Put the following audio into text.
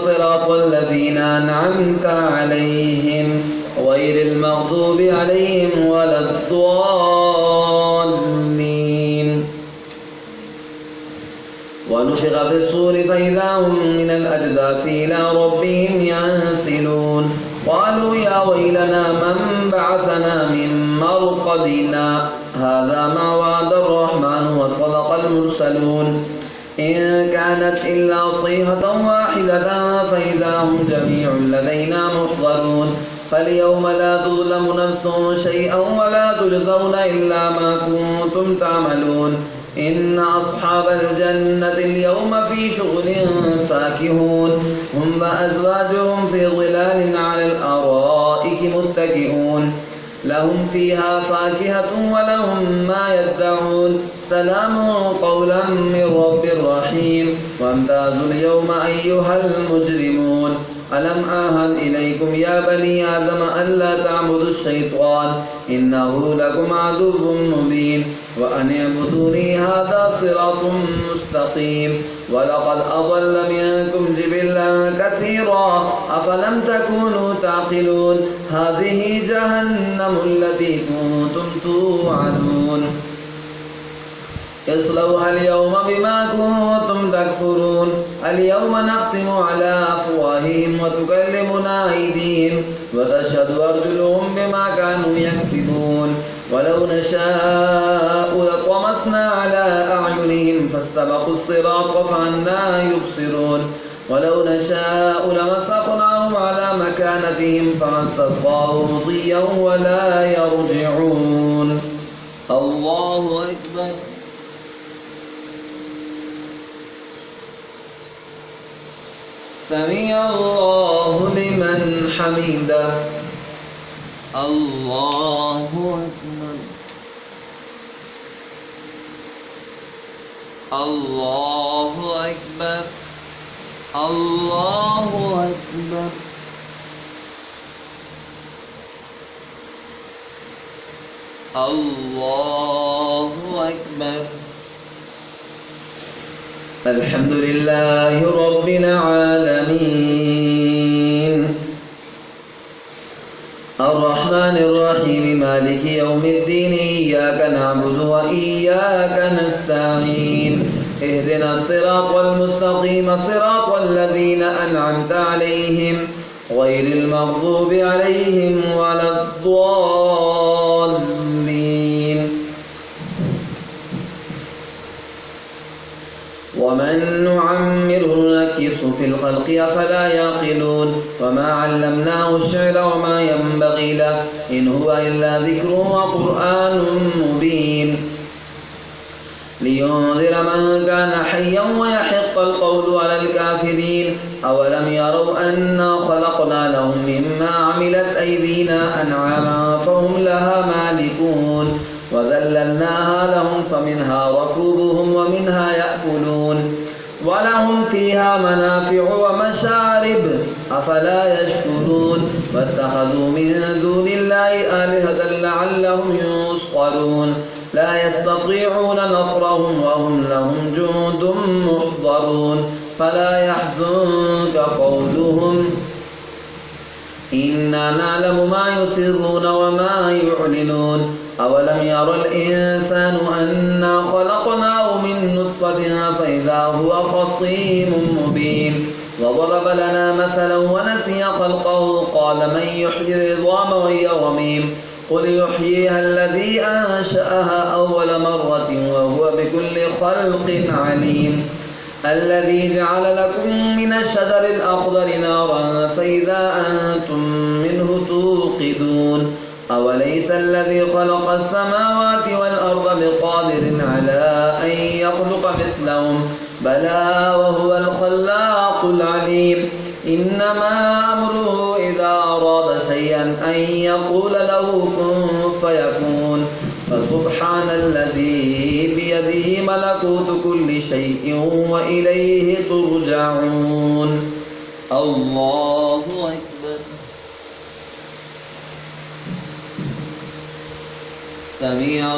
صراط الذين أنعمت عليهم غير المغضوب عليهم ولا الضالين. ونفخ في الصور فإذا هم من الأجداث إلى ربهم ينسلون. قالوا يا ويلنا من بعثنا من مرقدنا هذا ما وعد الرحمن وصدق المرسلون. إن كانت إلا صيحة واحدة فإذا هم جميع لدينا محضرون. فاليوم لا تظلم نفس شيئا ولا تجزون إلا ما كنتم تعملون. إن أصحاب الجنة اليوم في شغل فاكهون. هم وأزواجهم في ظلال على الأرائك متكئون. لهم فيها فاكهة ولهم ما يدعون. سلام قولا من رب رحيم. وامتازوا اليوم أيها المجرمون. ألم أعهد إليكم يا بني آدم ألا تعبدوا الشيطان إنه لكم عدو مبين وأن اعبدوني هذا صراط مستقيم. ولقد أضل منكم جبلا كثيرا أفلم تكونوا تعقلون. هذه جهنم التي كنتم توعدون اصلوها اليوم بما كنتم تكفرون. اليوم نختم على أفواههم وتكلمنا أيديهم وتشهد أرجلهم بما كانوا يكسبون. ولو نشاء لطمسنا على أعينهم فاستبقوا الصراط فأنى يبصرون. ولو نشاء لمسخناهم على مكانتهم فما استطاعوا مضيا ولا يرجعون. الله أكبر. سمع الله لمن حمده. الله أكبر. الله أكبر. الله أكبر. الله أكبر. الحمد لله رب العالمين الرحمن الرحيم مالك يوم الدين إياك نعبد وإياك نستعين اهدنا الصراط المستقيم صراط الذين أنعمت عليهم غير المغضوب عليهم ولا الضالين. ومن نعمره نكسه في الخلق أفلا يعقلون. وما علمناه الشعر وما ينبغي له إن هو إلا ذكر وقرآن مبين لينذر من كان حيا ويحق القول على الكافرين. أولم يروا أنا خلقنا لهم مما عملت أيدينا أنعاما فهم لها مالكون وذللناها لهم فمنها ركوبهم ومنها يأكلون ولهم فيها منافع ومشارب أفلا يشكرون. واتخذوا من دون الله آلهة لعلهم ينصرون. لا يستطيعون نصرهم وهم لهم جند محضرون. فلا يحزنك قولهم إنا نعلم ما يسرون وما يعلنون. أولم ير الإنسان أنا خلقناه من نطفة فإذا هو خصيم مبين. وضرب لنا مثلا ونسي خلقه قال من يحيي العظام وهي رميم قل يحييها الذي أنشأها أول مرة وهو بكل خلق عليم. الذي جعل لكم من الشجر الأخضر نارا فإذا أنتم منه توقدون. أوليس الذي خلق السماوات والأرض بقادر على أن يخلق مثلهم بلى وهو الخلاق العليم. إنما أمره إذا أراد شيئا أن يقول له كن فيكون. فسبحان الذي بيده ملكوت كل شيء وإليه ترجعون. الله أكبر. سمع